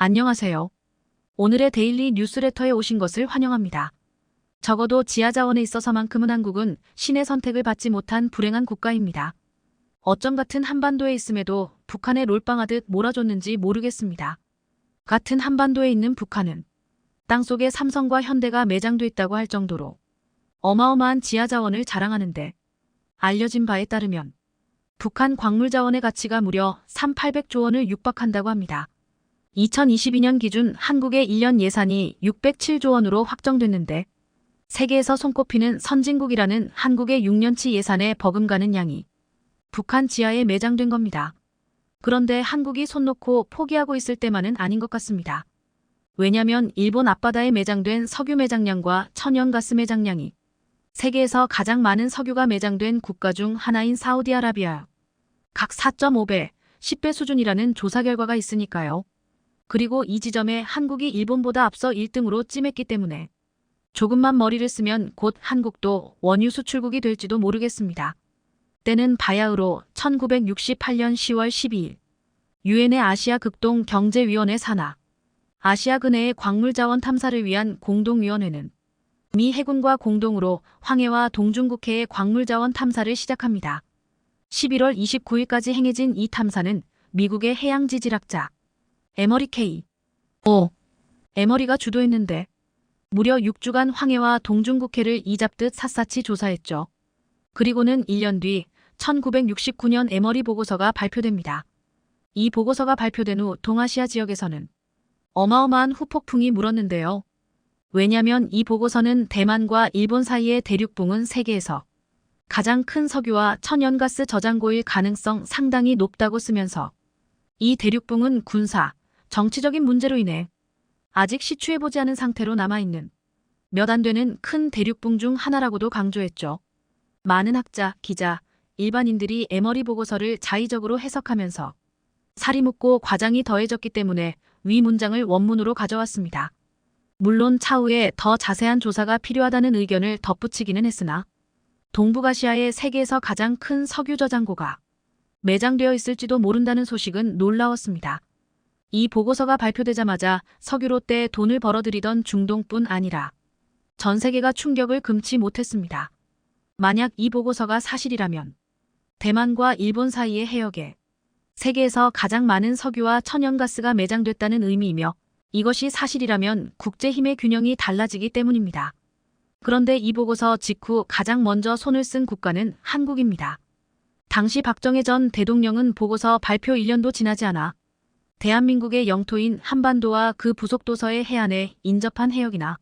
안녕하세요. 오늘의 데일리 뉴스레터에 오신 것을 환영합니다. 적어도 지하자원에 있어서만큼은 한국은 신의 선택을 받지 못한 불행한 국가입니다. 어쩜 같은 한반도에 있음에도 북한에 롤빵하듯 몰아줬는지 모르겠습니다. 같은 한반도에 있는 북한은 땅속에 삼성과 현대가 매장돼 있다고 할 정도로 어마어마한 지하자원을 자랑하는데, 알려진 바에 따르면 북한 광물자원의 가치가 무려 3,800조 원을 육박한다고 합니다. 2022년 기준 한국의 1년 예산이 607조 원으로 확정됐는데, 세계에서 손꼽히는 선진국이라는 한국의 6년치 예산에 버금가는 양이 북한 지하에 매장된 겁니다. 그런데 한국이 손 놓고 포기하고 있을 때만은 아닌 것 같습니다. 왜냐면 일본 앞바다에 매장된 석유 매장량과 천연가스 매장량이 세계에서 가장 많은 석유가 매장된 국가 중 하나인 사우디아라비아 각 4.5배, 10배 수준이라는 조사 결과가 있으니까요. 그리고 이 지점에 한국이 일본보다 앞서 1등으로 찜했기 때문에 조금만 머리를 쓰면 곧 한국도 원유 수출국이 될지도 모르겠습니다. 때는 바야흐로 1968년 10월 12일 유엔의 아시아 극동 경제위원회 산하 아시아 근해의 광물자원 탐사를 위한 공동위원회는 미 해군과 공동으로 황해와 동중국해의 광물자원 탐사를 시작합니다. 11월 29일까지 행해진 이 탐사는 미국의 해양지질학자 에머리 K. 에머리가 주도했는데 무려 6주간 황해와 동중국해를 이잡듯 샅샅이 조사했죠. 그리고는 1년 뒤 1969년 에머리 보고서가 발표됩니다. 이 보고서가 발표된 후 동아시아 지역에서는 어마어마한 후폭풍이 물었는데요. 왜냐면 이 보고서는 대만과 일본 사이의 대륙붕은 세계에서 가장 큰 석유와 천연가스 저장고일 가능성 상당히 높다고 쓰면서 이 대륙붕은 군사, 정치적인 문제로 인해 아직 시추해보지 않은 상태로 남아있는 몇 안 되는 큰 대륙붕 중 하나라고도 강조했죠. 많은 학자, 기자, 일반인들이 에머리 보고서를 자의적으로 해석하면서 살이 묻고 과장이 더해졌기 때문에 위 문장을 원문으로 가져왔습니다. 물론 차후에 더 자세한 조사가 필요하다는 의견을 덧붙이기는 했으나 동북아시아의 세계에서 가장 큰 석유 저장고가 매장되어 있을지도 모른다는 소식은 놀라웠습니다. 이 보고서가 발표되자마자 석유로 때 돈을 벌어들이던 중동뿐 아니라 전 세계가 충격을 금치 못했습니다. 만약 이 보고서가 사실이라면 대만과 일본 사이의 해역에 세계에서 가장 많은 석유와 천연가스가 매장됐다는 의미이며, 이것이 사실이라면 국제 힘의 균형이 달라지기 때문입니다. 그런데 이 보고서 직후 가장 먼저 손을 쓴 국가는 한국입니다. 당시 박정희 전 대통령은 보고서 발표 1년도 지나지 않아 대한민국의 영토인 한반도와 그 부속도서의 해안에 인접한 해역이나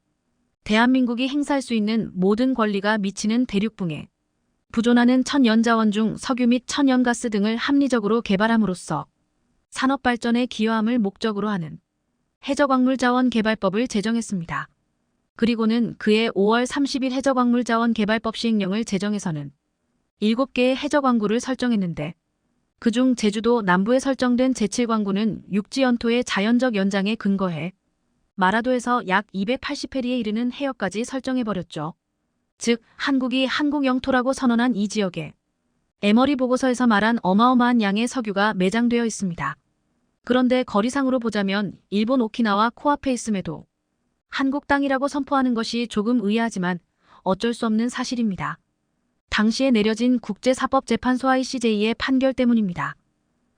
대한민국이 행사할 수 있는 모든 권리가 미치는 대륙붕에 부존하는 천연자원 중 석유 및 천연가스 등을 합리적으로 개발함으로써 산업발전에 기여함을 목적으로 하는 해저광물자원개발법을 제정했습니다. 그리고는 그해 5월 30일 해저광물자원개발법 시행령을 제정해서는 7개의 해저광구를 설정했는데, 그중 제주도 남부에 설정된 제7광구는 육지연토의 자연적 연장에 근거해 마라도에서 약 280해리에 이르는 해역까지 설정해버렸죠. 즉 한국이 한국 영토라고 선언한 이 지역에 에머리 보고서에서 말한 어마어마한 양의 석유가 매장되어 있습니다. 그런데 거리상으로 보자면 일본 오키나와 코앞에 있음에도 한국 땅이라고 선포하는 것이 조금 의아하지만 어쩔 수 없는 사실입니다. 당시에 내려진 국제사법재판소 ICJ의 판결 때문입니다.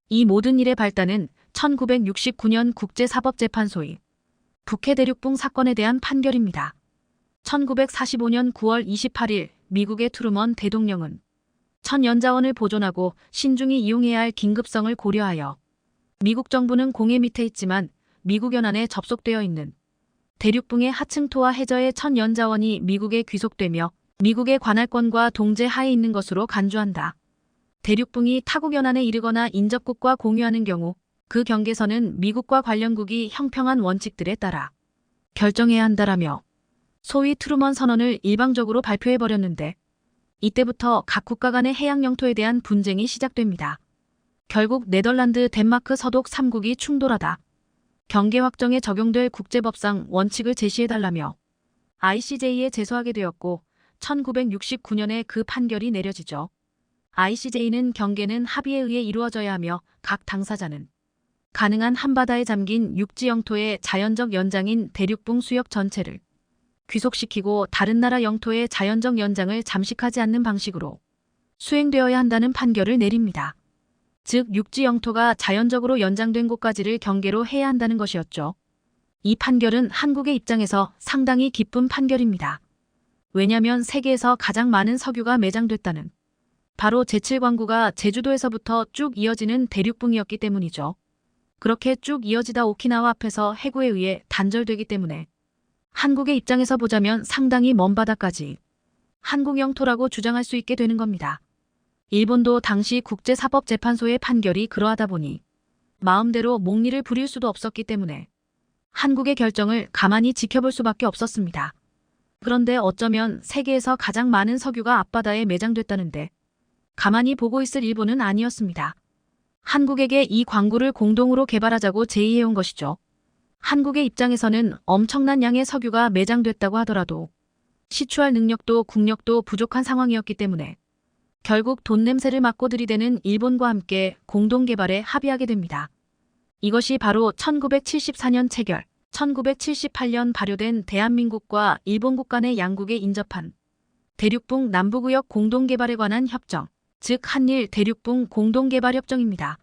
이 모든 일의 발단은 1969년 국제사법재판소의 북해 대륙붕 사건에 대한 판결입니다. 1945년 9월 28일 미국의 트루먼 대통령은 천연자원을 보존하고 신중히 이용해야 할 긴급성을 고려하여 미국 정부는 공해 밑에 있지만 미국 연안에 접속되어 있는 대륙붕의 하층토와 해저의 천연자원이 미국에 귀속되며 미국의 관할권과 동제 하에 있는 것으로 간주한다. 대륙붕이 타국 연안에 이르거나 인접국과 공유하는 경우 그 경계선은 미국과 관련국이 형평한 원칙들에 따라 결정해야 한다라며 소위 트루먼 선언을 일방적으로 발표해버렸는데, 이때부터 각 국가 간의 해양 영토에 대한 분쟁이 시작됩니다. 결국 네덜란드, 덴마크, 서독 3국이 충돌하다 경계 확정에 적용될 국제법상 원칙을 제시해달라며 ICJ에 제소하게 되었고, 1969년에 그 판결이 내려지죠. ICJ는 경계는 합의에 의해 이루어져야 하며 각 당사자는 가능한 한바다에 잠긴 육지 영토의 자연적 연장인 대륙붕 수역 전체를 귀속시키고 다른 나라 영토의 자연적 연장을 잠식하지 않는 방식으로 수행되어야 한다는 판결을 내립니다. 즉 육지 영토가 자연적으로 연장된 곳까지를 경계로 해야 한다는 것이었죠. 이 판결은 한국의 입장에서 상당히 기쁜 판결입니다. 왜냐하면 세계에서 가장 많은 석유가 매장됐다는 바로 제7광구가 제주도에서부터 쭉 이어지는 대륙붕이었기 때문이죠. 그렇게 쭉 이어지다 오키나와 앞에서 해구에 의해 단절되기 때문에 한국의 입장에서 보자면 상당히 먼 바다까지 한국 영토라고 주장할 수 있게 되는 겁니다. 일본도 당시 국제사법재판소의 판결이 그러하다 보니 마음대로 목리를 부릴 수도 없었기 때문에 한국의 결정을 가만히 지켜볼 수밖에 없었습니다. 그런데 어쩌면 세계에서 가장 많은 석유가 앞바다에 매장됐다는데 가만히 보고 있을 일본은 아니었습니다. 한국에게 이 광구를 공동으로 개발하자고 제의해온 것이죠. 한국의 입장에서는 엄청난 양의 석유가 매장됐다고 하더라도 시추할 능력도 국력도 부족한 상황이었기 때문에 결국 돈 냄새를 맡고 들이대는 일본과 함께 공동개발에 합의하게 됩니다. 이것이 바로 1974년 체결, 1978년 발효된 대한민국과 일본국 간의 양국에 인접한 대륙붕 남부구역 공동개발에 관한 협정, 즉 한일 대륙붕 공동개발협정입니다.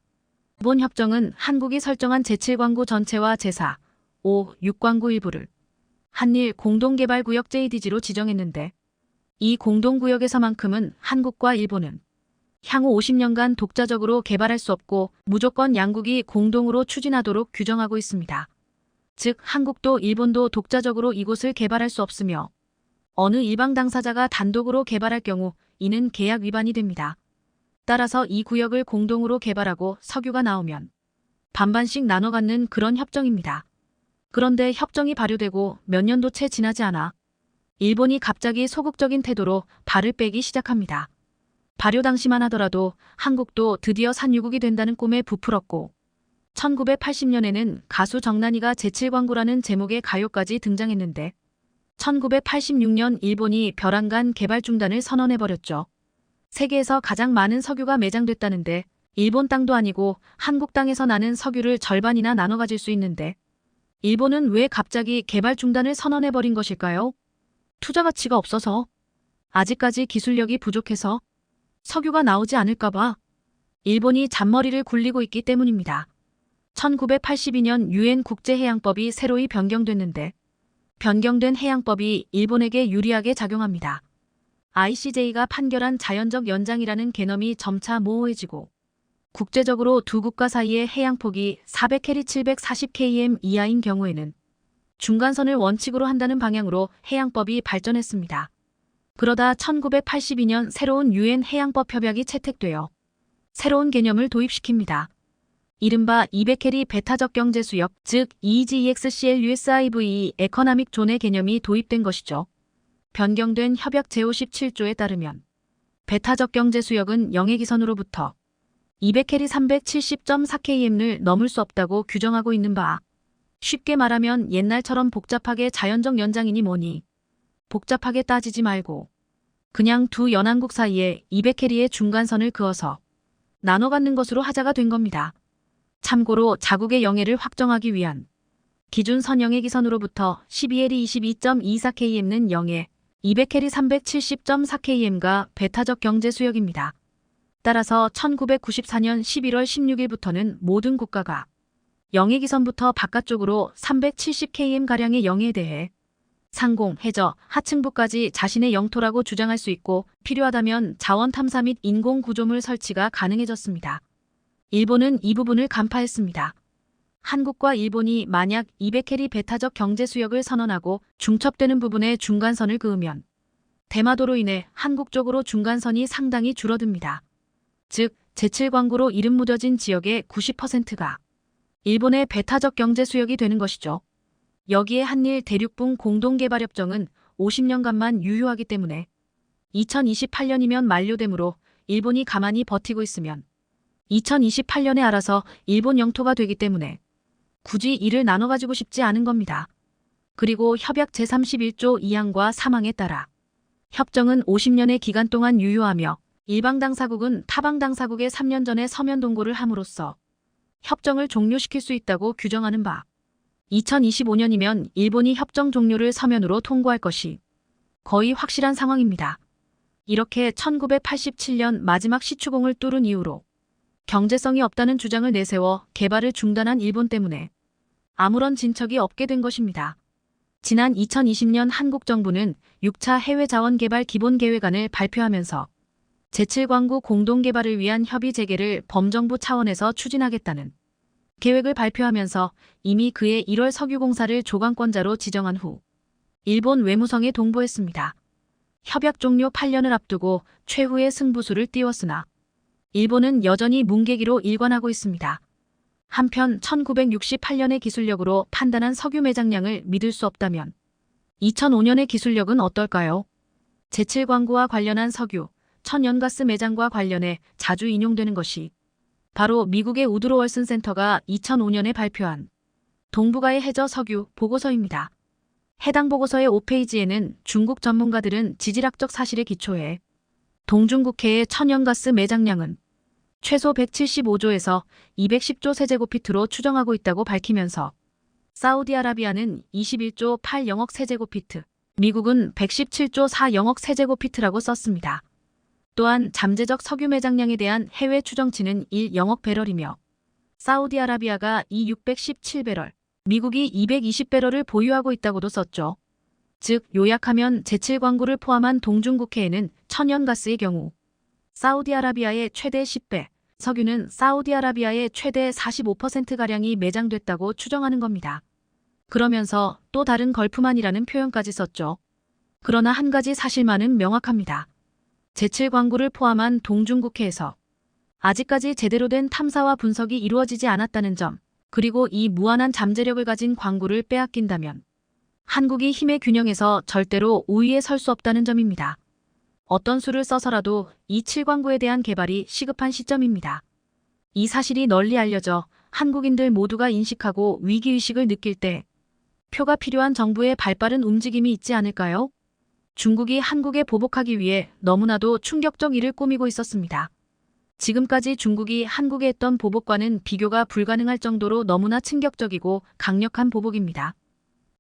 이번 협정은 한국이 설정한 제7광구 전체와 제4, 5, 6광구 일부를 한일 공동개발구역 JDG로 지정했는데 이 공동구역에서만큼은 한국과 일본은 향후 50년간 독자적으로 개발할 수 없고 무조건 양국이 공동으로 추진하도록 규정하고 있습니다. 즉 한국도 일본도 독자적으로 이곳을 개발할 수 없으며 어느 일방 당사자가 단독으로 개발할 경우 이는 계약 위반이 됩니다. 따라서 이 구역을 공동으로 개발하고 석유가 나오면 반반씩 나눠 갖는 그런 협정입니다. 그런데 협정이 발효되고 몇 년도 채 지나지 않아 일본이 갑자기 소극적인 태도로 발을 빼기 시작합니다. 발효 당시만 하더라도 한국도 드디어 산유국이 된다는 꿈에 부풀었고 1980년에는 가수 정난이가 제7광구라는 제목의 가요까지 등장했는데 1986년 일본이 벼랑간 개발 중단을 선언해버렸죠. 세계에서 가장 많은 석유가 매장됐다는데 일본 땅도 아니고 한국 땅에서 나는 석유를 절반이나 나눠 가질 수 있는데 일본은 왜 갑자기 개발 중단을 선언해버린 것일까요? 투자 가치가 없어서? 아직까지 기술력이 부족해서? 석유가 나오지 않을까봐? 일본이 잔머리를 굴리고 있기 때문입니다. 1982년 유엔 국제해양법이 새로이 변경됐는데 변경된 해양법이 일본에게 유리하게 작용합니다. ICJ가 판결한 자연적 연장이라는 개념이 점차 모호해지고 국제적으로 두 국가 사이의 해양폭이 400캐리 740km 이하인 경우에는 중간선을 원칙으로 한다는 방향으로 해양법이 발전했습니다. 그러다 1982년 새로운 유엔 해양법 협약이 채택되어 새로운 개념을 도입시킵니다. 이른바 200캐리 배타적 경제수역, 즉 EEXCLUSIVE 에커나믹 존의 개념이 도입된 것이죠. 변경된 협약 제57조에 따르면 배타적 경제수역은 영해기선으로부터 200캐리 370.4km를 넘을 수 없다고 규정하고 있는 바, 쉽게 말하면 옛날처럼 복잡하게 자연적 연장이니 뭐니 복잡하게 따지지 말고 그냥 두 연안국 사이에 200캐리의 중간선을 그어서 나눠 갖는 것으로 하자가 된 겁니다. 참고로 자국의 영해를 확정하기 위한 기준선 영해기선으로부터 12L이 22.24km는 영해, 200캐리 370.4km가 배타적 경제수역입니다. 따라서 1994년 11월 16일부터는 모든 국가가 영해기선부터 바깥쪽으로 370km가량의 영해에 대해 상공, 해저, 하층부까지 자신의 영토라고 주장할 수 있고 필요하다면 자원 탐사 및 인공 구조물 설치가 가능해졌습니다. 일본은 이 부분을 간파했습니다. 한국과 일본이 만약 200캐리 배타적 경제수역을 선언하고 중첩되는 부분에 중간선을 그으면 대마도로 인해 한국 쪽으로 중간선이 상당히 줄어듭니다. 즉 제7광구로 이름 묻어진 지역의 90%가 일본의 배타적 경제수역이 되는 것이죠. 여기에 한일 대륙붕 공동개발협정은 50년간만 유효하기 때문에 2028년이면 만료되므로 일본이 가만히 버티고 있으면 2028년에 알아서 일본 영토가 되기 때문에 굳이 이를 나눠 가지고 싶지 않은 겁니다. 그리고 협약 제31조 2항과 3항에 따라 협정은 50년의 기간 동안 유효하며 일방 당사국은 타방 당사국에 3년 전에 서면 동고를 함으로써 협정을 종료시킬 수 있다고 규정하는 바. 2025년이면 일본이 협정 종료를 서면으로 통보할 것이 거의 확실한 상황입니다. 이렇게 1987년 마지막 시추공을 뚫은 이후로 경제성이 없다는 주장을 내세워 개발을 중단한 일본 때문에 아무런 진척이 없게 된 것입니다. 지난 2020년 한국 정부는 6차 해외자원개발 기본계획안을 발표하면서 제7광구 공동개발을 위한 협의 재개를 범정부 차원에서 추진하겠다는 계획을 발표하면서 이미 그해 1월 석유공사를 조강권자로 지정한 후 일본 외무성에 동보했습니다. 협약 종료 8년을 앞두고 최후의 승부수를 띄웠으나 일본은 여전히 뭉개기로 일관하고 있습니다. 한편 1968년의 기술력으로 판단한 석유 매장량을 믿을 수 없다면 2005년의 기술력은 어떨까요? 제7광구와 관련한 석유, 천연가스 매장과 관련해 자주 인용되는 것이 바로 미국의 우드로 월슨 센터가 2005년에 발표한 동북아의 해저 석유 보고서입니다. 해당 보고서의 5페이지에는 중국 전문가들은 지질학적 사실에 기초해 동중국해의 천연가스 매장량은 최소 175조에서 210조 세제곱피트로 추정하고 있다고 밝히면서 사우디아라비아는 21조 8영억 세제곱피트, 미국은 117조 4영억 세제곱피트라고 썼습니다. 또한 잠재적 석유 매장량에 대한 해외 추정치는 1영억 배럴이며 사우디아라비아가 617배럴, 미국이 220배럴을 보유하고 있다고도 썼죠. 즉 요약하면 제7광구를 포함한 동중국해에는 천연가스의 경우 사우디아라비아의 최대 10배, 석유는 사우디아라비아의 최대 45%가량이 매장됐다고 추정하는 겁니다. 그러면서 또 다른 걸프만이라는 표현까지 썼죠. 그러나 한 가지 사실만은 명확합니다. 제7광구를 포함한 동중국해에서 아직까지 제대로 된 탐사와 분석이 이루어지지 않았다는 점, 그리고 이 무한한 잠재력을 가진 광구를 빼앗긴다면 한국이 힘의 균형에서 절대로 우위에 설 수 없다는 점입니다. 어떤 수를 써서라도 이 7광구에 대한 개발이 시급한 시점입니다. 이 사실이 널리 알려져 한국인들 모두가 인식하고 위기의식을 느낄 때 표가 필요한 정부의 발빠른 움직임이 있지 않을까요? 중국이 한국에 보복하기 위해 너무나도 충격적 일을 꾸미고 있었습니다. 지금까지 중국이 한국에 했던 보복과는 비교가 불가능할 정도로 너무나 충격적이고 강력한 보복입니다.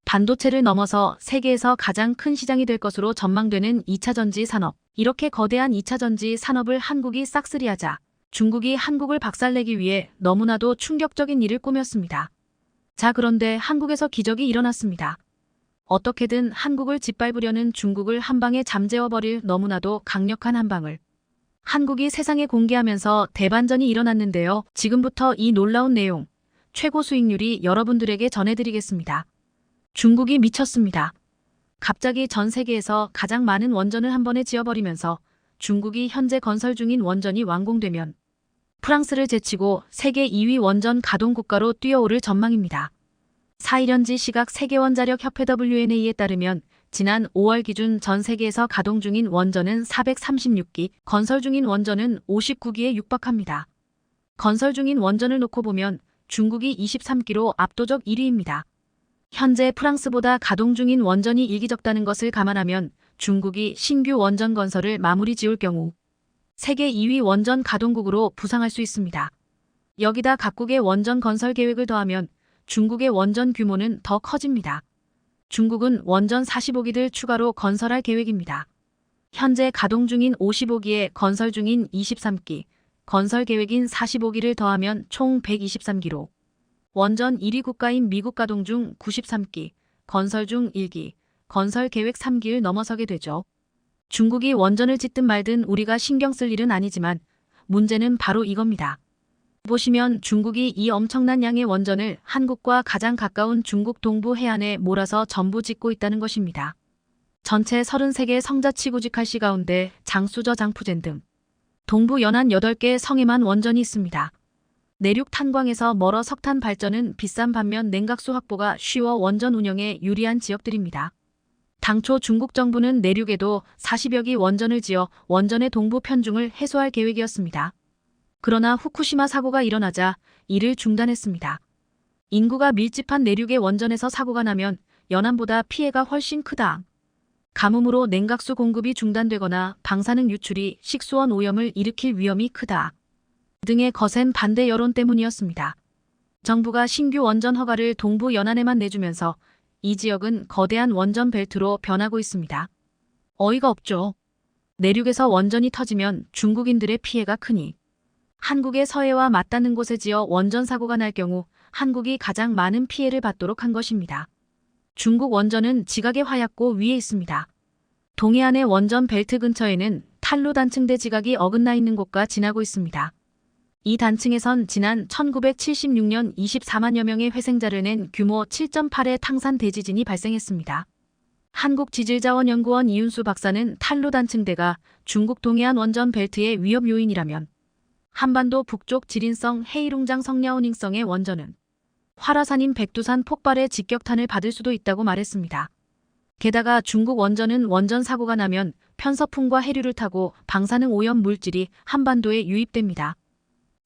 반도체를 넘어서 세계에서 가장 큰 시장이 될 것으로 전망되는 2차 전지 산업. 이렇게 거대한 2차 전지 산업을 한국이 싹쓸이하자 중국이 한국을 박살내기 위해 너무나도 충격적인 일을 꾸몄습니다. 자, 그런데 한국에서 기적이 일어났습니다. 어떻게든 한국을 짓밟으려는 중국을 한방에 잠재워버릴 너무나도 강력한 한방을 한국이 세상에 공개하면서 대반전이 일어났는데요. 지금부터 이 놀라운 내용, 최고 수익률이 여러분들에게 전해드리겠습니다. 중국이 미쳤습니다. 갑자기 전 세계에서 가장 많은 원전을 한 번에 지어버리면서 중국이 현재 건설 중인 원전이 완공되면 프랑스를 제치고 세계 2위 원전 가동 국가로 뛰어오를 전망입니다. 4일현지 시각 세계원자력협회 WNA에 따르면 지난 5월 기준 전 세계에서 가동 중인 원전은 436기, 건설 중인 원전은 59기에 육박합니다. 건설 중인 원전을 놓고 보면 중국이 23기로 압도적 1위입니다. 현재 프랑스보다 가동 중인 원전이 일기적다는 것을 감안하면 중국이 신규 원전 건설을 마무리 지을 경우 세계 2위 원전 가동국으로 부상할 수 있습니다. 여기다 각국의 원전 건설 계획을 더하면 중국의 원전 규모는 더 커집니다. 중국은 원전 45기를 추가로 건설할 계획입니다. 현재 가동 중인 55기에 건설 중인 23기, 건설 계획인 45기를 더하면 총 123기로 원전 1위 국가인 미국 가동 중 93기, 건설 중 1기, 건설 계획 3기를 넘어서게 되죠. 중국이 원전을 짓든 말든 우리가 신경 쓸 일은 아니지만 문제는 바로 이겁니다. 보시면 중국이 이 엄청난 양의 원전을 한국과 가장 가까운 중국 동부 해안에 몰아서 전부 짓고 있다는 것입니다. 전체 33개 성자치 구직할시 가운데 장수저 장푸젠 등 동부 연안 8개 성에만 원전이 있습니다. 내륙 탄광에서 멀어 석탄 발전은 비싼 반면 냉각수 확보가 쉬워 원전 운영에 유리한 지역들입니다. 당초 중국 정부는 내륙에도 40여 기 원전을 지어 원전의 동부 편중을 해소할 계획이었습니다. 그러나 후쿠시마 사고가 일어나자 이를 중단했습니다. 인구가 밀집한 내륙의 원전에서 사고가 나면 연안보다 피해가 훨씬 크다. 가뭄으로 냉각수 공급이 중단되거나 방사능 유출이 식수원 오염을 일으킬 위험이 크다. 등의 거센 반대 여론 때문이었습니다. 정부가 신규 원전 허가를 동부 연안에만 내주면서 이 지역은 거대한 원전 벨트로 변하고 있습니다. 어이가 없죠. 내륙에서 원전이 터지면 중국인들의 피해가 크니 한국의 서해와 맞닿는 곳에 지어 원전 사고가 날 경우 한국이 가장 많은 피해를 받도록 한 것입니다. 중국 원전은 지각의 화약고 위에 있습니다. 동해안의 원전 벨트 근처에는 탄로 단층대 지각이 어긋나 있는 곳과 지나고 있습니다. 이 단층에선 지난 1976년 24만여 명의 회생자를 낸 규모 7.8의 탕산 대지진이 발생했습니다. 한국지질자원연구원 이윤수 박사는 탄로 단층대가 중국 동해안 원전 벨트의 위협 요인이라면 한반도 북쪽 지린성 헤이룽장 성랴오닝성의 원전은 활화산인 백두산 폭발의 직격탄을 받을 수도 있다고 말했습니다. 게다가 중국 원전은 원전 사고가 나면 편서풍과 해류를 타고 방사능 오염 물질이 한반도에 유입됩니다.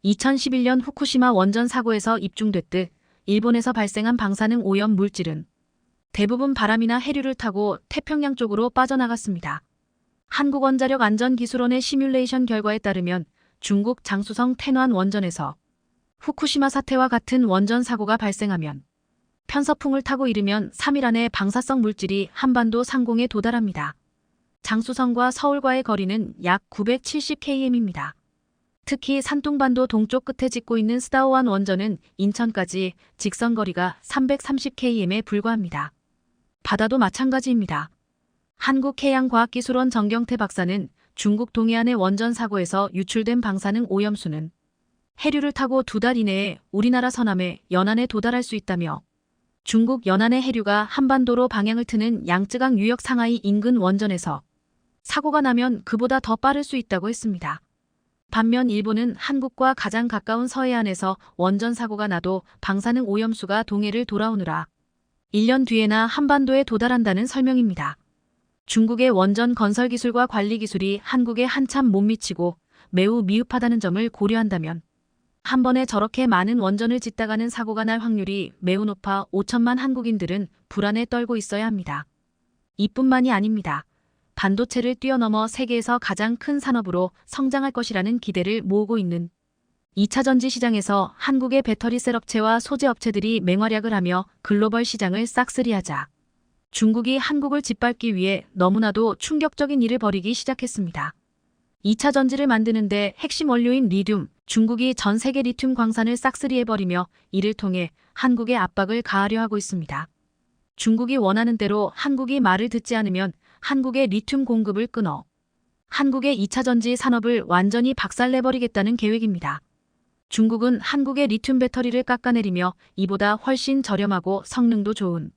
2011년 후쿠시마 원전 사고에서 입증됐듯 일본에서 발생한 방사능 오염 물질은 대부분 바람이나 해류를 타고 태평양 쪽으로 빠져나갔습니다. 한국원자력안전기술원의 시뮬레이션 결과에 따르면 중국 장쑤성 텐완 원전에서 후쿠시마 사태와 같은 원전 사고가 발생하면 편서풍을 타고 이르면 3일 안에 방사성 물질이 한반도 상공에 도달합니다. 장쑤성과 서울과의 거리는 약 970km입니다. 특히 산둥반도 동쪽 끝에 짓고 있는 스다오안 원전은 인천까지 직선 거리가 330km에 불과합니다. 바다도 마찬가지입니다. 한국해양과학기술원 정경태 박사는 중국 동해안의 원전 사고에서 유출된 방사능 오염수는 해류를 타고 2달 이내에 우리나라 서남해 연안에 도달할 수 있다며 중국 연안의 해류가 한반도로 방향을 트는 양쯔강 유역 상하이 인근 원전에서 사고가 나면 그보다 더 빠를 수 있다고 했습니다. 반면 일본은 한국과 가장 가까운 서해안에서 원전 사고가 나도 방사능 오염수가 동해를 돌아오느라 1년 뒤에나 한반도에 도달한다는 설명입니다. 중국의 원전 건설 기술과 관리 기술이 한국에 한참 못 미치고 매우 미흡하다는 점을 고려한다면 한 번에 저렇게 많은 원전을 짓다가는 사고가 날 확률이 매우 높아 5천만 한국인들은 불안에 떨고 있어야 합니다. 이뿐만이 아닙니다. 반도체를 뛰어넘어 세계에서 가장 큰 산업으로 성장할 것이라는 기대를 모으고 있는 2차 전지 시장에서 한국의 배터리 셀 업체와 소재 업체들이 맹활약을 하며 글로벌 시장을 싹쓸이하자 중국이 한국을 짓밟기 위해 너무나도 충격적인 일을 벌이기 시작했습니다. 2차 전지를 만드는데 핵심 원료인 리튬, 중국이 전 세계 리튬 광산을 싹쓸이해버리며 이를 통해 한국에 압박을 가하려 하고 있습니다. 중국이 원하는 대로 한국이 말을 듣지 않으면 한국의 리튬 공급을 끊어 한국의 2차 전지 산업을 완전히 박살내버리겠다는 계획입니다. 중국은 한국의 리튬 배터리를 깎아내리며 이보다 훨씬 저렴하고 성능도 좋은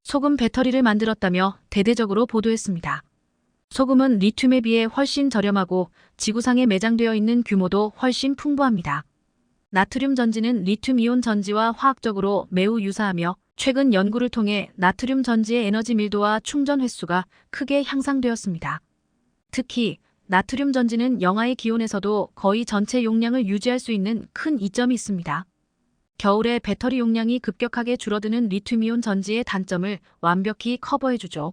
소금 배터리를 만들었다며 대대적으로 보도했습니다. 소금은 리튬에 비해 훨씬 저렴하고 지구상에 매장되어 있는 규모도 훨씬 풍부합니다. 나트륨 전지는 리튬 이온 전지와 화학적으로 매우 유사하며 최근 연구를 통해 나트륨 전지의 에너지 밀도와 충전 횟수가 크게 향상되었습니다. 특히 나트륨 전지는 영하의 기온에서도 거의 전체 용량을 유지할 수 있는 큰 이점이 있습니다. 겨울에 배터리 용량이 급격하게 줄어드는 리튬이온 전지의 단점을 완벽히 커버해주죠.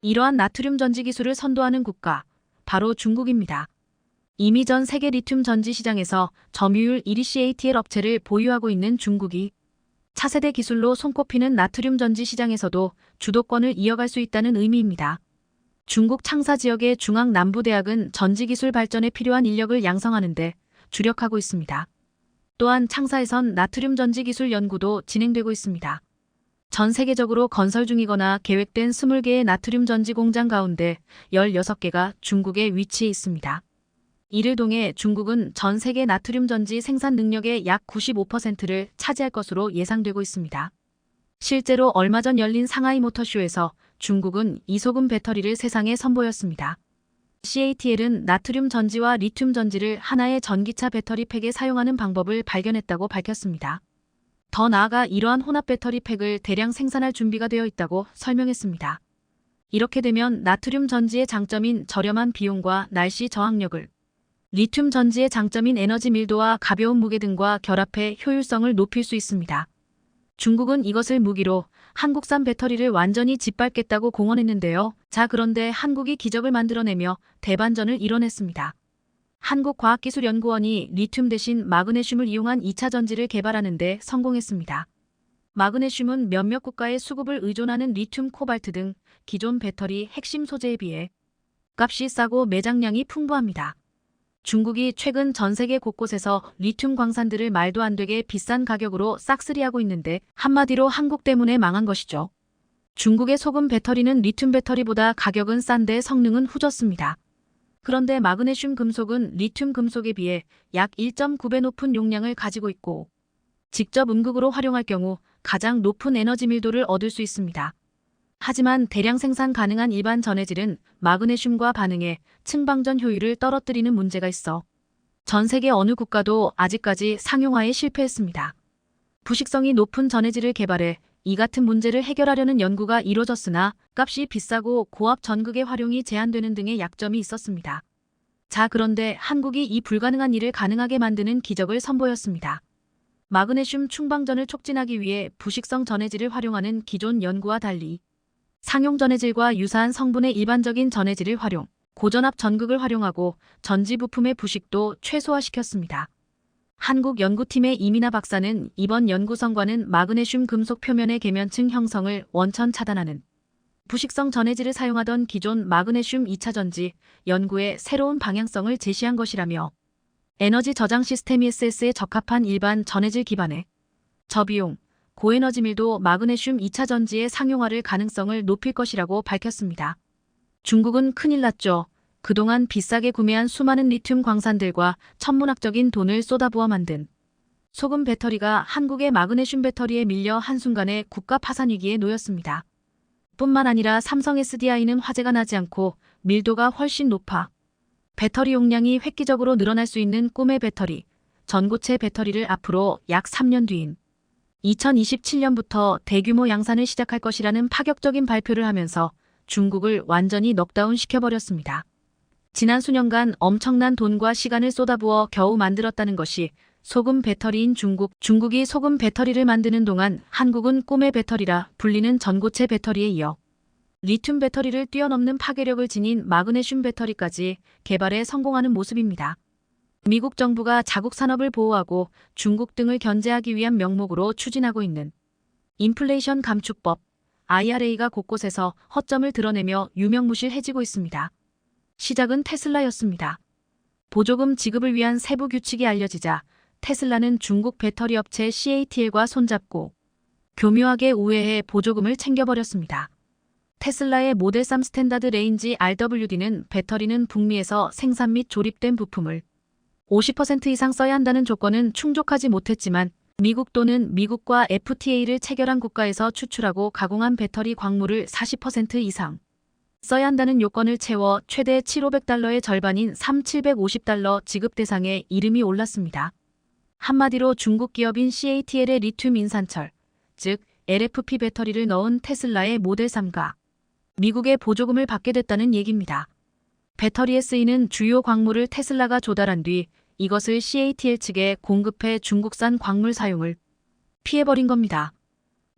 이러한 나트륨 전지 기술을 선도하는 국가, 바로 중국입니다. 이미 전 세계 리튬 전지 시장에서 점유율 1위 CATL 업체를 보유하고 있는 중국이 차세대 기술로 손꼽히는 나트륨 전지 시장에서도 주도권을 이어갈 수 있다는 의미입니다. 중국 창사 지역의 중앙남부대학은 전지기술 발전에 필요한 인력을 양성하는 데 주력하고 있습니다. 또한 창사에선 나트륨 전지 기술 연구도 진행되고 있습니다. 전 세계적으로 건설 중이거나 계획된 20개의 나트륨 전지 공장 가운데 16개가 중국에 위치해 있습니다. 이를 통해 중국은 전 세계 나트륨 전지 생산 능력의 약 95%를 차지할 것으로 예상되고 있습니다. 실제로 얼마 전 열린 상하이 모터쇼에서 중국은 이소금 배터리를 세상에 선보였습니다. CATL은 나트륨 전지와 리튬 전지를 하나의 전기차 배터리 팩에 사용하는 방법을 발견했다고 밝혔습니다. 더 나아가 이러한 혼합 배터리 팩을 대량 생산할 준비가 되어 있다고 설명했습니다. 이렇게 되면 나트륨 전지의 장점인 저렴한 비용과 날씨 저항력을 리튬 전지의 장점인 에너지 밀도와 가벼운 무게 등과 결합해 효율성을 높일 수 있습니다. 중국은 이것을 무기로 한국산 배터리를 완전히 짓밟겠다고 공언했는데요. 자, 그런데 한국이 기적을 만들어내며 대반전을 이뤄냈습니다. 한국과학기술연구원이 리튬 대신 마그네슘을 이용한 2차 전지를 개발하는 데 성공했습니다. 마그네슘은 몇몇 국가의 수급을 의존하는 리튬, 코발트 등 기존 배터리 핵심 소재에 비해 값이 싸고 매장량이 풍부합니다. 중국이 최근 전 세계 곳곳에서 리튬 광산들을 말도 안 되게 비싼 가격으로 싹쓸이하고 있는데 한마디로 한국 때문에 망한 것이죠. 중국의 소금 배터리는 리튬 배터리보다 가격은 싼데 성능은 후졌습니다. 그런데 마그네슘 금속은 리튬 금속에 비해 약 1.9배 높은 용량을 가지고 있고 직접 음극으로 활용할 경우 가장 높은 에너지 밀도를 얻을 수 있습니다. 하지만 대량 생산 가능한 일반 전해질은 마그네슘과 반응해 층방전 효율을 떨어뜨리는 문제가 있어 전 세계 어느 국가도 아직까지 상용화에 실패했습니다. 부식성이 높은 전해질을 개발해 이 같은 문제를 해결하려는 연구가 이뤄졌으나 값이 비싸고 고압 전극의 활용이 제한되는 등의 약점이 있었습니다. 자, 그런데 한국이 이 불가능한 일을 가능하게 만드는 기적을 선보였습니다. 마그네슘 충방전을 촉진하기 위해 부식성 전해질을 활용하는 기존 연구와 달리 상용 전해질과 유사한 성분의 일반적인 전해질을 활용, 고전압 전극을 활용하고 전지 부품의 부식도 최소화시켰습니다. 한국 연구팀의 이민아 박사는 이번 연구 성과는 마그네슘 금속 표면의 계면층 형성을 원천 차단하는 부식성 전해질을 사용하던 기존 마그네슘 2차 전지 연구의 새로운 방향성을 제시한 것이라며 에너지 저장 시스템 ESS에 적합한 일반 전해질 기반의 저비용, 고에너지 밀도 마그네슘 2차 전지의 상용화를 가능성을 높일 것이라고 밝혔습니다. 중국은 큰일 났죠. 그동안 비싸게 구매한 수많은 리튬 광산들과 천문학적인 돈을 쏟아부어 만든 소금 배터리가 한국의 마그네슘 배터리에 밀려 한순간에 국가 파산 위기에 놓였습니다. 뿐만 아니라 삼성 SDI는 화재가 나지 않고 밀도가 훨씬 높아 배터리 용량이 획기적으로 늘어날 수 있는 꿈의 배터리, 전고체 배터리를 앞으로 약 3년 뒤인 2027년부터 대규모 양산을 시작할 것이라는 파격적인 발표를 하면서 중국을 완전히 넉다운 시켜버렸습니다. 지난 수년간 엄청난 돈과 시간을 쏟아부어 겨우 만들었다는 것이 소금 배터리인 중국이 소금 배터리를 만드는 동안 한국은 꿈의 배터리라 불리는 전고체 배터리에 이어 리튬 배터리를 뛰어넘는 파괴력을 지닌 마그네슘 배터리까지 개발에 성공하는 모습입니다. 미국 정부가 자국 산업을 보호하고 중국 등을 견제하기 위한 명목으로 추진하고 있는 인플레이션 감축법 IRA가 곳곳에서 허점을 드러내며 유명무실해지고 있습니다. 시작은 테슬라였습니다. 보조금 지급을 위한 세부 규칙이 알려지자 테슬라는 중국 배터리 업체 CATL과 손잡고 교묘하게 우회해 보조금을 챙겨버렸습니다. 테슬라의 모델 3 스탠다드 레인지 RWD는 배터리는 북미에서 생산 및 조립된 부품을 50% 이상 써야 한다는 조건은 충족하지 못했지만 미국 또는 미국과 FTA를 체결한 국가에서 추출하고 가공한 배터리 광물을 40% 이상 써야 한다는 요건을 채워 최대 7,500달러의 절반인 3,750달러 지급 대상에 이름이 올랐습니다. 한마디로 중국 기업인 CATL의 리튬 인산철, 즉 LFP 배터리를 넣은 테슬라의 모델 3가 미국의 보조금을 받게 됐다는 얘기입니다. 배터리에 쓰이는 주요 광물을 테슬라가 조달한 뒤 이것을 CATL 측에 공급해 중국산 광물 사용을 피해버린 겁니다.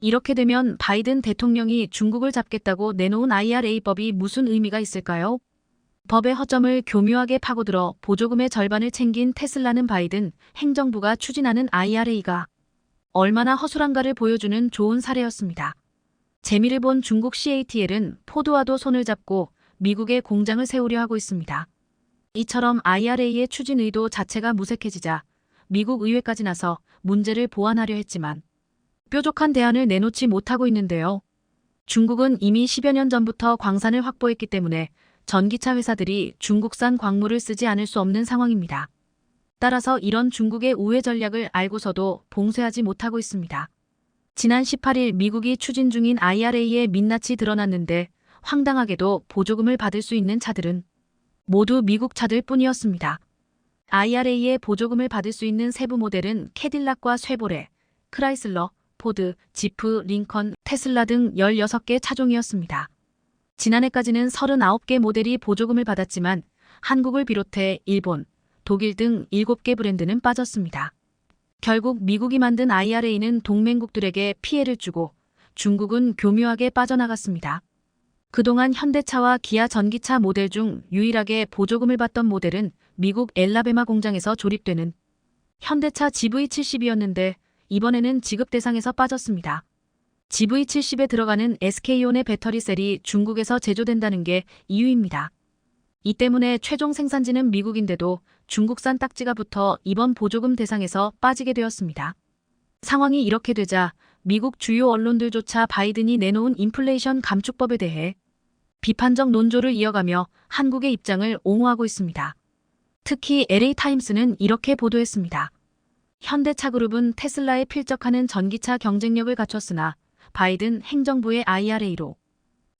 이렇게 되면 바이든 대통령이 중국을 잡겠다고 내놓은 IRA법이 무슨 의미가 있을까요? 법의 허점을 교묘하게 파고들어 보조금의 절반을 챙긴 테슬라는 바이든 행정부가 추진하는 IRA가 얼마나 허술한가를 보여주는 좋은 사례였습니다. 재미를 본 중국 CATL은 포드와도 손을 잡고 미국에 공장을 세우려 하고 있습니다. 이처럼 IRA의 추진 의도 자체가 무색해지자 미국 의회까지 나서 문제를 보완하려 했지만 뾰족한 대안을 내놓지 못하고 있는데요. 중국은 이미 10여 년 전부터 광산을 확보했기 때문에 전기차 회사들이 중국산 광물을 쓰지 않을 수 없는 상황입니다. 따라서 이런 중국의 우회 전략을 알고서도 봉쇄하지 못하고 있습니다. 지난 18일 미국이 추진 중인 IRA의 민낯이 드러났는데 황당하게도 보조금을 받을 수 있는 차들은 모두 미국 차들 뿐이었습니다. IRA의 보조금을 받을 수 있는 세부 모델은 캐딜락과 쉐보레, 크라이슬러, 포드, 지프, 링컨, 테슬라 등 16개 차종이었습니다. 지난해까지는 39개 모델이 보조금을 받았지만 한국을 비롯해 일본, 독일 등 7개 브랜드는 빠졌습니다. 결국 미국이 만든 IRA는 동맹국들에게 피해를 주고 중국은 교묘하게 빠져나갔습니다. 그동안 현대차와 기아 전기차 모델 중 유일하게 보조금을 받던 모델은 미국 엘라베마 공장에서 조립되는 현대차 GV70이었는데 이번에는 지급 대상에서 빠졌습니다. GV70에 들어가는 SK온의 배터리 셀이 중국에서 제조된다는 게 이유입니다. 이 때문에 최종 생산지는 미국인데도 중국산 딱지가 붙어 이번 보조금 대상에서 빠지게 되었습니다. 상황이 이렇게 되자 미국 주요 언론들조차 바이든이 내놓은 인플레이션 감축법에 대해 비판적 논조를 이어가며 한국의 입장을 옹호하고 있습니다. 특히 LA타임스는 이렇게 보도했습니다. 현대차그룹은 테슬라에 필적하는 전기차 경쟁력을 갖췄으나 바이든 행정부의 IRA로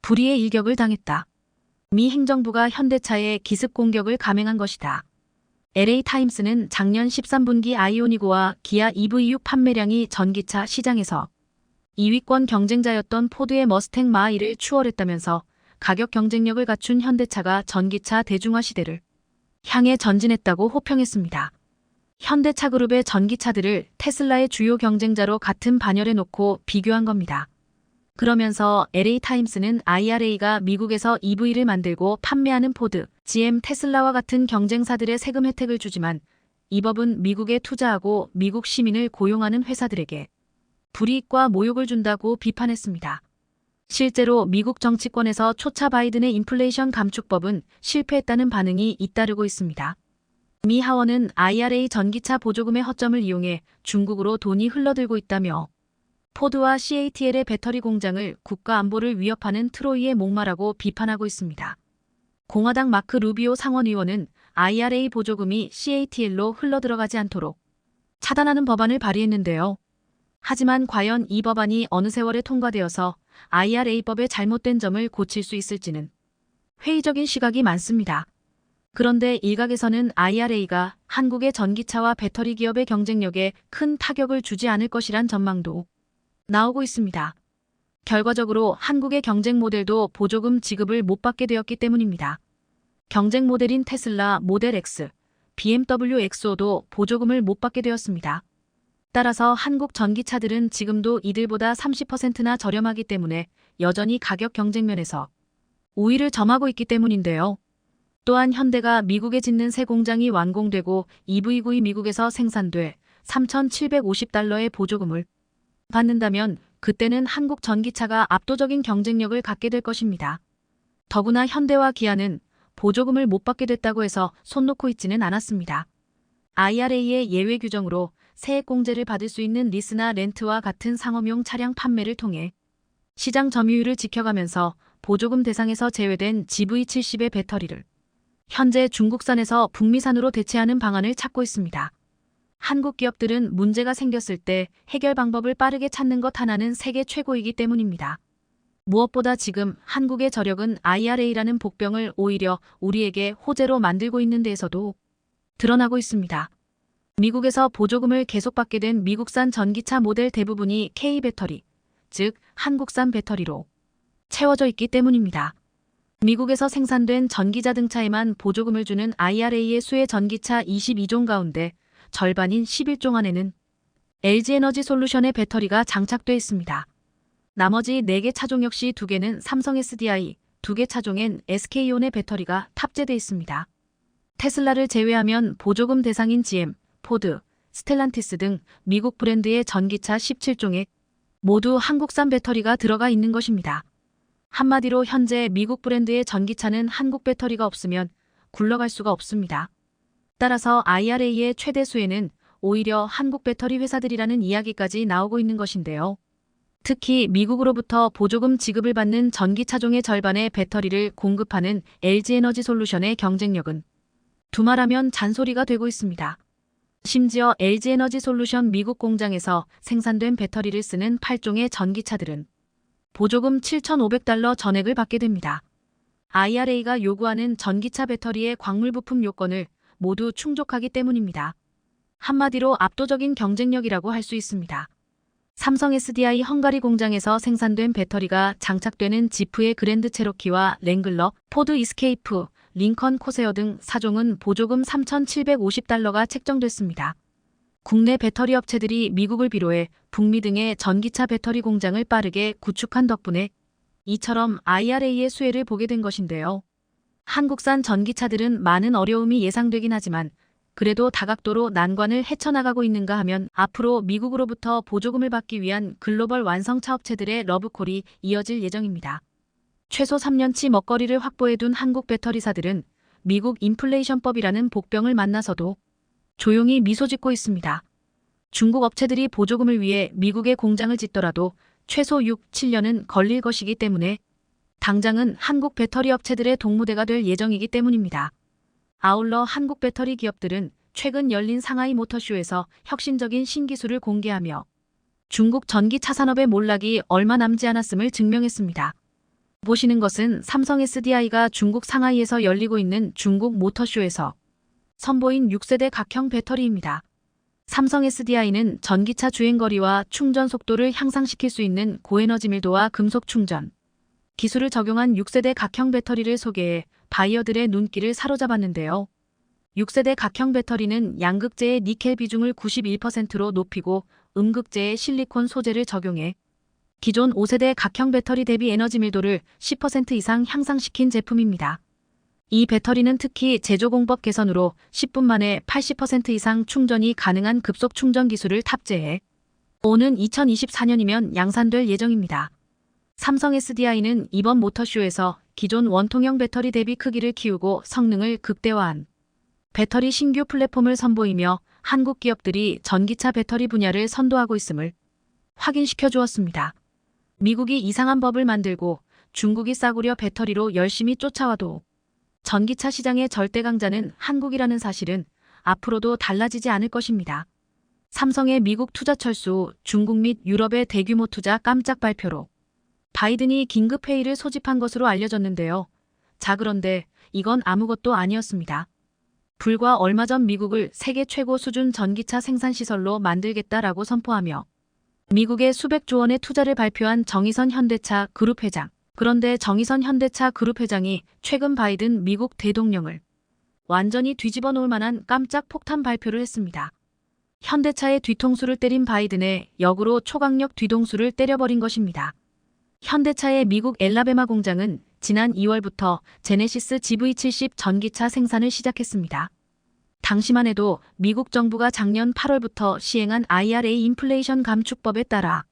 불이의 일격을 당했다. 미 행정부가 현대차에 기습 공격을 감행한 것이다. LA타임스는 작년 13분기 아이오니고와 기아 EV6 판매량이 전기차 시장에서 2위권 경쟁자였던 포드의 머스탱 마이를 추월했다면서 가격 경쟁력을 갖춘 현대차가 전기차 대중화 시대를 향해 전진했다고 호평했습니다. 현대차그룹의 전기차들을 테슬라의 주요 경쟁자로 같은 반열에 놓고 비교한 겁니다. 그러면서 LA타임스는 IRA가 미국에서 EV를 만들고 판매하는 포드, GM, 테슬라와 같은 경쟁사들의 세금 혜택을 주지만 이 법은 미국에 투자하고 미국 시민을 고용하는 회사들에게 불이익과 모욕을 준다고 비판했습니다. 실제로 미국 정치권에서 초차 바이든의 인플레이션 감축법은 실패했다는 반응이 잇따르고 있습니다. 미 하원은 IRA 전기차 보조금의 허점을 이용해 중국으로 돈이 흘러들고 있다며 포드와 CATL의 배터리 공장을 국가 안보를 위협하는 트로이의 목마라고 비판하고 있습니다. 공화당 마크 루비오 상원의원은 IRA 보조금이 CATL로 흘러들어가지 않도록 차단하는 법안을 발의했는데요. 하지만 과연 이 법안이 어느 세월에 통과되어서 IRA법의 잘못된 점을 고칠 수 있을지는 회의적인 시각이 많습니다. 그런데 일각에서는 IRA가 한국의 전기차와 배터리 기업의 경쟁력에 큰 타격을 주지 않을 것이란 전망도 나오고 있습니다. 결과적으로 한국의 경쟁 모델도 보조금 지급을 못 받게 되었기 때문입니다. 경쟁 모델인 테슬라 모델 X, BMW X5도 보조금을 못 받게 되었습니다. 따라서 한국 전기차들은 지금도 이들보다 30%나 저렴하기 때문에 여전히 가격 경쟁면에서 우위를 점하고 있기 때문인데요. 또한 현대가 미국에 짓는 새 공장이 완공되고 EV9이 미국에서 생산돼 $3,750의 보조금을 받는다면 그때는 한국 전기차가 압도적인 경쟁력을 갖게 될 것입니다. 더구나 현대와 기아는 보조금을 못 받게 됐다고 해서 손 놓고 있지는 않았습니다. IRA의 예외 규정으로 세액공제를 받을 수 있는 리스나 렌트와 같은 상업용 차량 판매를 통해 시장 점유율을 지켜가면서 보조금 대상에서 제외된 GV70의 배터리를 현재 중국산에서 북미산으로 대체하는 방안을 찾고 있습니다. 한국 기업들은 문제가 생겼을 때 해결 방법을 빠르게 찾는 것 하나는 세계 최고이기 때문입니다. 무엇보다 지금 한국의 저력은 IRA라는 복병을 오히려 우리에게 호재로 만들고 있는 데에서도 드러나고 있습니다. 미국에서 보조금을 계속 받게 된 미국산 전기차 모델 대부분이 K배터리, 즉 한국산 배터리로 채워져 있기 때문입니다. 미국에서 생산된 전기자동차에만 보조금을 주는 IRA의 수혜 전기차 22종 가운데 절반인 11종 안에는 LG에너지솔루션의 배터리가 장착돼 있습니다. 나머지 4개 차종 역시 2개는 삼성 SDI, 2개 차종엔 SK온의 배터리가 탑재돼 있습니다. 테슬라를 제외하면 보조금 대상인 GM, 포드, 스텔란티스 등 미국 브랜드의 전기차 17종에 모두 한국산 배터리가 들어가 있는 것입니다. 한마디로 현재 미국 브랜드의 전기차는 한국 배터리가 없으면 굴러갈 수가 없습니다. 따라서 IRA의 최대 수혜는 오히려 한국 배터리 회사들이라는 이야기까지 나오고 있는 것인데요. 특히 미국으로부터 보조금 지급을 받는 전기차종의 절반의 배터리를 공급하는 LG에너지솔루션의 경쟁력은 두말하면 잔소리가 되고 있습니다. 심지어 LG에너지솔루션 미국 공장에서 생산된 배터리를 쓰는 8종의 전기차들은 보조금 $7,500 전액을 받게 됩니다. IRA가 요구하는 전기차 배터리의 광물 부품 요건을 모두 충족하기 때문입니다. 한마디로 압도적인 경쟁력이라고 할 수 있습니다. 삼성 SDI 헝가리 공장에서 생산된 배터리가 장착되는 지프의 그랜드 체로키와 랭글러, 포드 이스케이프, 링컨 코세어 등 4종은 보조금 $3,750가 책정됐습니다. 국내 배터리 업체들이 미국을 비롯해 북미 등의 전기차 배터리 공장을 빠르게 구축한 덕분에 이처럼 IRA의 수혜를 보게 된 것인데요. 한국산 전기차들은 많은 어려움이 예상되긴 하지만 그래도 다각도로 난관을 헤쳐나가고 있는가 하면 앞으로 미국으로부터 보조금을 받기 위한 글로벌 완성차 업체들의 러브콜이 이어질 예정입니다. 최소 3년치 먹거리를 확보해둔 한국 배터리사들은 미국 인플레이션법이라는 복병을 만나서도 조용히 미소 짓고 있습니다. 중국 업체들이 보조금을 위해 미국에 공장을 짓더라도 최소 6, 7년은 걸릴 것이기 때문에 당장은 한국 배터리 업체들의 동무대가 될 예정이기 때문입니다. 아울러 한국 배터리 기업들은 최근 열린 상하이 모터쇼에서 혁신적인 신기술을 공개하며 중국 전기차 산업의 몰락이 얼마 남지 않았음을 증명했습니다. 보시는 것은 삼성 SDI가 중국 상하이에서 열리고 있는 중국 모터쇼에서 선보인 6세대 각형 배터리입니다. 삼성 SDI는 전기차 주행거리와 충전 속도를 향상시킬 수 있는 고에너지 밀도와 금속 충전 기술을 적용한 6세대 각형 배터리를 소개해 바이어들의 눈길을 사로잡았는데요. 6세대 각형 배터리는 양극재의 니켈 비중을 91%로 높이고 음극재의 실리콘 소재를 적용해 기존 5세대 각형 배터리 대비 에너지 밀도를 10% 이상 향상시킨 제품입니다. 이 배터리는 특히 제조 공법 개선으로 10분 만에 80% 이상 충전이 가능한 급속 충전 기술을 탑재해 오는 2024년이면 양산될 예정입니다. 삼성 SDI는 이번 모터쇼에서 기존 원통형 배터리 대비 크기를 키우고 성능을 극대화한 배터리 신규 플랫폼을 선보이며 한국 기업들이 전기차 배터리 분야를 선도하고 있음을 확인시켜 주었습니다. 미국이 이상한 법을 만들고 중국이 싸구려 배터리로 열심히 쫓아와도 전기차 시장의 절대 강자는 한국이라는 사실은 앞으로도 달라지지 않을 것입니다. 삼성의 미국 투자 철수, 중국 및 유럽의 대규모 투자 깜짝 발표로 바이든이 긴급회의를 소집한 것으로 알려졌는데요. 자, 그런데 이건 아무것도 아니었습니다. 불과 얼마 전 미국을 세계 최고 수준 전기차 생산시설로 만들겠다라고 선포하며 미국의 수백조 원의 투자를 발표한 정의선 현대차 그룹 회장. 그런데 정의선 현대차 그룹 회장이 최근 바이든 미국 대통령을 완전히 뒤집어 놓을 만한 깜짝 폭탄 발표를 했습니다. 현대차의 뒤통수를 때린 바이든의 역으로 초강력 뒤통수를 때려버린 것입니다. 현대차의 미국 엘라베마 공장은 지난 2월부터 제네시스 GV70 전기차 생산을 시작했습니다. 당시만 해도 미국 정부가 작년 8월부터 시행한 IRA 인플레이션 감축법에 따라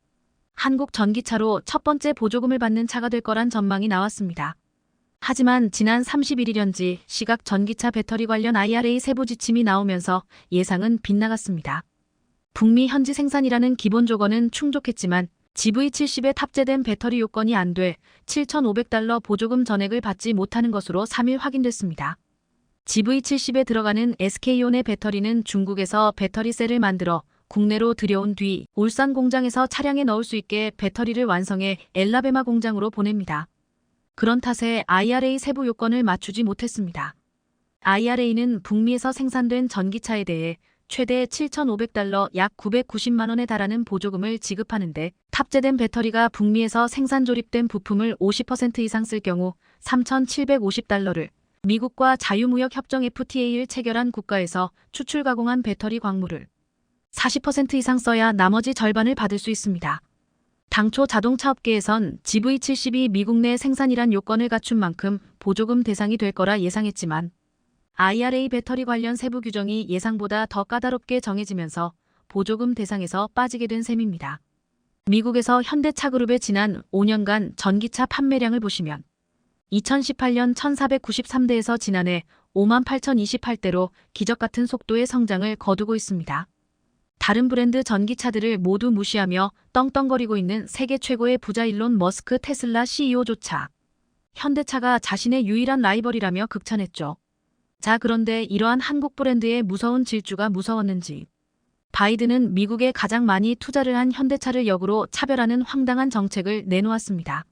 한국 전기차로 첫 번째 보조금을 받는 차가 될 거란 전망이 나왔습니다. 하지만 지난 31일 현지 시각 전기차 배터리 관련 IRA 세부 지침이 나오면서 예상은 빗나갔습니다. 북미 현지 생산이라는 기본 조건은 충족했지만 GV70에 탑재된 배터리 요건이 안 돼 $7,500 보조금 전액을 받지 못하는 것으로 3일 확인됐습니다. GV70에 들어가는 SK온의 배터리는 중국에서 배터리셀을 만들어 국내로 들여온 뒤 울산 공장에서 차량에 넣을 수 있게 배터리를 완성해 엘라베마 공장으로 보냅니다. 그런 탓에 IRA 세부 요건을 맞추지 못했습니다. IRA는 북미에서 생산된 전기차에 대해 최대 $7,500 약 990만 원에 달하는 보조금을 지급하는데 탑재된 배터리가 북미에서 생산 조립된 부품을 50% 이상 쓸 경우 $3,750를 미국과 자유무역 협정 FTA를 체결한 국가에서 추출 가공한 배터리 광물을 40% 이상 써야 나머지 절반을 받을 수 있습니다. 당초 자동차 업계에선 GV70이 미국 내 생산이란 요건을 갖춘 만큼 보조금 대상이 될 거라 예상했지만 IRA 배터리 관련 세부 규정이 예상보다 더 까다롭게 정해지면서 보조금 대상에서 빠지게 된 셈입니다. 미국에서 현대차그룹의 지난 5년간 전기차 판매량을 보시면 2018년 1493대에서 지난해 58,028대로 기적같은 속도의 성장을 거두고 있습니다. 다른 브랜드 전기차들을 모두 무시하며 떵떵거리고 있는 세계 최고의 부자 일론 머스크 테슬라 CEO조차 현대차가 자신의 유일한 라이벌이라며 극찬했죠. 자, 그런데 이러한 한국 브랜드의 무서운 질주가 무서웠는지 바이든은 미국에 가장 많이 투자를 한 현대차를 역으로 차별하는 황당한 정책을 내놓았습니다.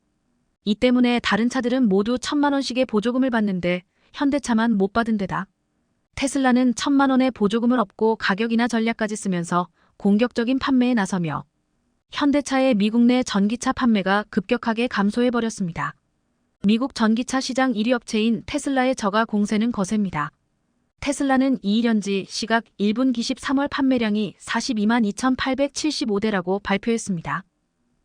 이 때문에 다른 차들은 모두 1,000만 원씩의 보조금을 받는데 현대차만 못 받은 데다 테슬라는 1,000만 원의 보조금을 얻고 가격이나 전략까지 쓰면서 공격적인 판매에 나서며 현대차의 미국 내 전기차 판매가 급격하게 감소해버렸습니다. 미국 전기차 시장 1위 업체인 테슬라의 저가 공세는 거셉니다. 테슬라는 2일 현지 시각 1분기 13월 판매량이 42만 2,875대라고 발표했습니다.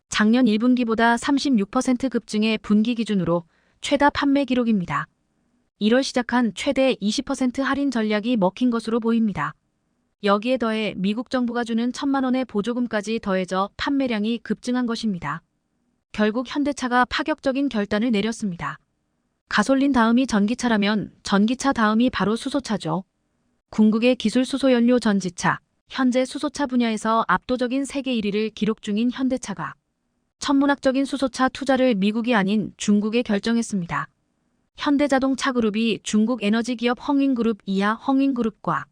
작년 1분기보다 36% 급증의 분기 기준으로 최다 판매 기록입니다. 1월 시작한 최대 20% 할인 전략이 먹힌 것으로 보입니다. 여기에 더해 미국 정부가 주는 1,000만 원의 보조금까지 더해져 판매량이 급증한 것입니다. 결국 현대차가 파격적인 결단을 내렸습니다. 가솔린 다음이 전기차라면 전기차 다음이 바로 수소차죠. 궁극의 기술 수소연료 전지차, 현재 수소차 분야에서 압도적인 세계 1위를 기록 중인 현대차가 천문학적인 수소차 투자를 미국이 아닌 중국에 결정했습니다. 현대자동차그룹이 중국 에너지기업 헝윙그룹 이하 헝윙그룹과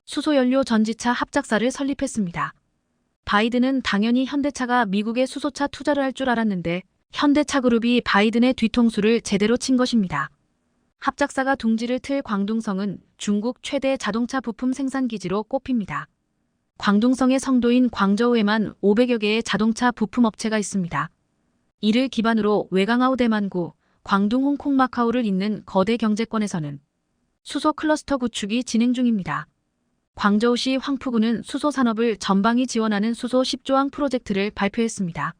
수소연료 전지차 합작사를 설립했습니다. 바이든은 당연히 현대차가 미국에 수소차 투자를 할 줄 알았는데 현대차그룹이 바이든의 뒤통수를 제대로 친 것입니다. 합작사가 둥지를 틀 광둥성은 중국 최대 자동차 부품 생산기지로 꼽힙니다. 광둥성의 성도인 광저우에만 500여 개의 자동차 부품 업체가 있습니다. 이를 기반으로 외강하우 대만구, 광둥 홍콩마카오를 잇는 거대 경제권에서는 수소 클러스터 구축이 진행 중입니다. 광저우시 황푸구는 수소 산업을 전방위 지원하는 수소 10조항 프로젝트를 발표했습니다.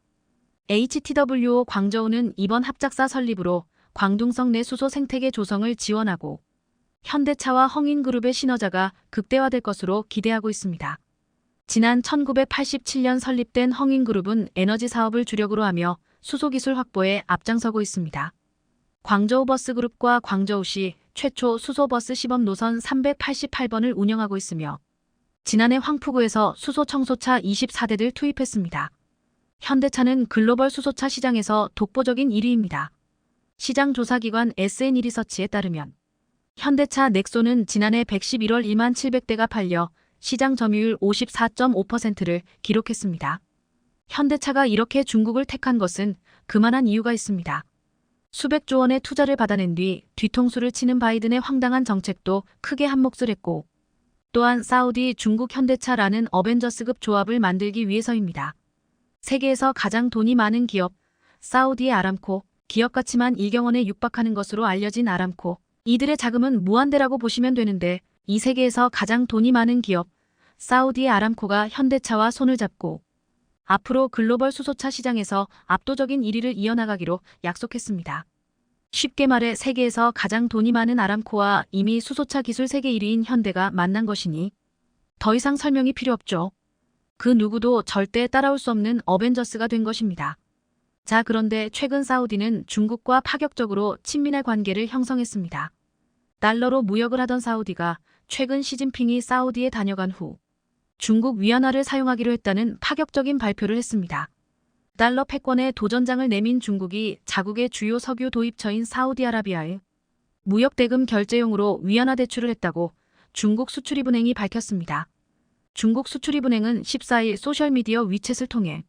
HTWO 광저우는 이번 합작사 설립으로 광둥성 내 수소 생태계 조성을 지원하고 현대차와 헝윙그룹의 시너자가 극대화될 것으로 기대하고 있습니다. 지난 1987년 설립된 헝윙그룹은 에너지 사업을 주력으로 하며 수소 기술 확보에 앞장서고 있습니다. 광저우 버스그룹과 광저우시 최초 수소버스 시범 노선 388번을 운영하고 있으며 지난해 황푸구에서 수소 청소차 24대를 투입했습니다. 현대차는 글로벌 수소차 시장에서 독보적인 1위입니다. 시장 조사기관 SN 리서치에 따르면 현대차 넥소는 지난해 111월 1만 700대가 팔려 시장 점유율 54.5%를 기록했습니다. 현대차가 이렇게 중국을 택한 것은 그만한 이유가 있습니다. 수백조 원의 투자를 받아낸 뒤 뒤통수를 치는 바이든의 황당한 정책도 크게 한몫을 했고 또한 사우디 중국 현대차라는 어벤져스급 조합을 만들기 위해서입니다. 세계에서 가장 돈이 많은 기업, 사우디의 아람코, 기업 가치만 1경 원에 육박하는 것으로 알려진 아람코. 이들의 자금은 무한대라고 보시면 되는데 이 세계에서 가장 돈이 많은 기업, 사우디의 아람코가 현대차와 손을 잡고 앞으로 글로벌 수소차 시장에서 압도적인 1위를 이어나가기로 약속했습니다. 쉽게 말해 세계에서 가장 돈이 많은 아람코와 이미 수소차 기술 세계 1위인 현대가 만난 것이니 더 이상 설명이 필요 없죠. 그 누구도 절대 따라올 수 없는 어벤져스가 된 것입니다. 자, 그런데 최근 사우디는 중국과 파격적으로 친밀한 관계를 형성했습니다. 달러로 무역을 하던 사우디가 최근 시진핑이 사우디에 다녀간 후 중국 위안화를 사용하기로 했다는 파격적인 발표를 했습니다. 달러 패권에 도전장을 내민 중국이 자국의 주요 석유 도입처인 사우디아라비아에 무역 대금 결제용으로 위안화 대출을 했다고 중국 수출입은행이 밝혔습니다. 중국 수출입은행은 14일 소셜미디어 위챗을 통해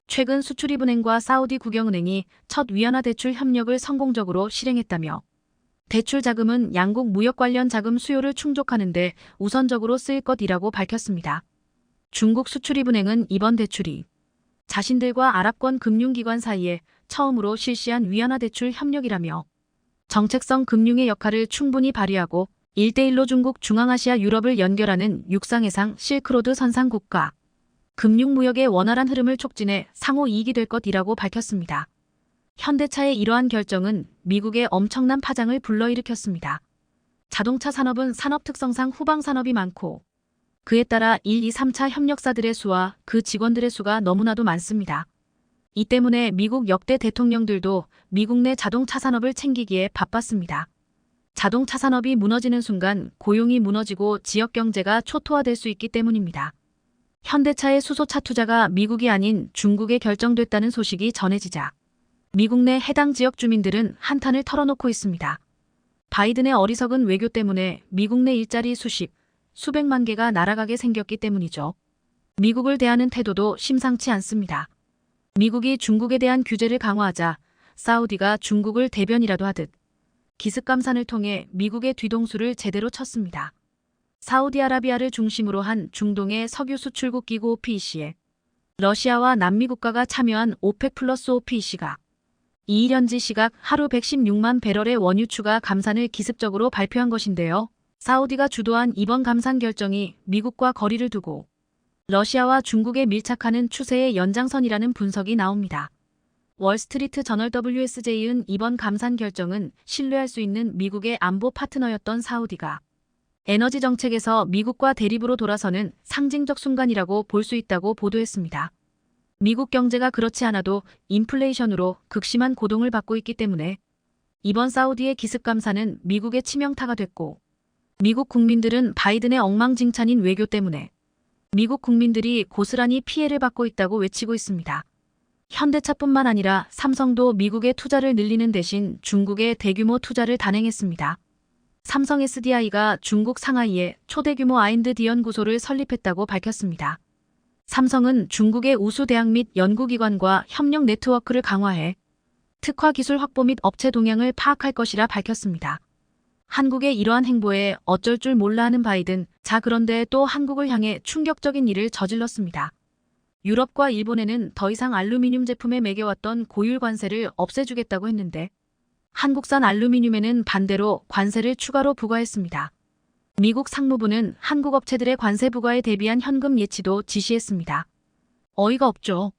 최근 수출입은행과 사우디 국영은행이 첫 위안화 대출 협력을 성공적으로 실행했다며 대출 자금은 양국 무역 관련 자금 수요를 충족하는 데 우선적으로 쓰일 것이라고 밝혔습니다. 중국 수출입은행은 이번 대출이 자신들과 아랍권 금융기관 사이에 처음으로 실시한 위안화 대출 협력이라며 정책성 금융의 역할을 충분히 발휘하고 1대1로 중국, 중앙아시아, 유럽을 연결하는 육상해상 실크로드 선상 국가 금융무역의 원활한 흐름을 촉진해 상호 이익이 될 것이라고 밝혔습니다. 현대차의 이러한 결정은 미국의 엄청난 파장을 불러일으켰습니다. 자동차 산업은 산업 특성상 후방 산업이 많고 그에 따라 1, 2, 3차 협력사들의 수와 그 직원들의 수가 너무나도 많습니다. 이 때문에 미국 역대 대통령들도 미국 내 자동차 산업을 챙기기에 바빴습니다. 자동차 산업이 무너지는 순간 고용이 무너지고 지역 경제가 초토화될 수 있기 때문입니다. 현대차의 수소차 투자가 미국이 아닌 중국에 결정됐다는 소식이 전해지자 미국 내 해당 지역 주민들은 한탄을 털어놓고 있습니다. 바이든의 어리석은 외교 때문에 미국 내 일자리 수백만 개가 날아가게 생겼기 때문이죠. 미국을 대하는 태도도 심상치 않습니다. 미국이 중국에 대한 규제를 강화하자 사우디가 중국을 대변이라도 하듯 기습감산을 통해 미국의 뒤통수를 제대로 쳤습니다. 사우디아라비아를 중심으로 한 중동의 석유 수출국 기구 OPEC에 러시아와 남미 국가가 참여한 오펙 플러스 OPEC가 2일 현지 시각 하루 116만 배럴의 원유 추가 감산을 기습적으로 발표한 것인데요. 사우디가 주도한 이번 감산 결정이 미국과 거리를 두고 러시아와 중국에 밀착하는 추세의 연장선이라는 분석이 나옵니다. 월스트리트 저널 WSJ은 이번 감산 결정은 신뢰할 수 있는 미국의 안보 파트너였던 사우디가 에너지 정책에서 미국과 대립으로 돌아서는 상징적 순간이라고 볼 수 있다고 보도했습니다. 미국 경제가 그렇지 않아도 인플레이션으로 극심한 고동을 받고 있기 때문에 이번 사우디의 기습 감사는 미국의 치명타가 됐고, 미국 국민들은 바이든의 엉망진창인 외교 때문에 미국 국민들이 고스란히 피해를 받고 있다고 외치고 있습니다. 현대차뿐만 아니라 삼성도 미국의 투자를 늘리는 대신 중국의 대규모 투자를 단행했습니다. 삼성 SDI가 중국 상하이에 초대규모 R&D 연구소를 설립했다고 밝혔습니다. 삼성은 중국의 우수 대학 및 연구기관과 협력 네트워크를 강화해 특화 기술 확보 및 업체 동향을 파악할 것이라 밝혔습니다. 한국의 이러한 행보에 어쩔 줄 몰라 하는 바이든, 그런데 또 한국을 향해 충격적인 일을 저질렀습니다. 유럽과 일본에는 더 이상 알루미늄 제품에 매겨왔던 고율 관세를 없애주겠다고 했는데 한국산 알루미늄에는 반대로 관세를 추가로 부과했습니다. 미국 상무부는 한국 업체들의 관세 부과에 대비한 현금 예치도 지시했습니다. 어이가 없죠.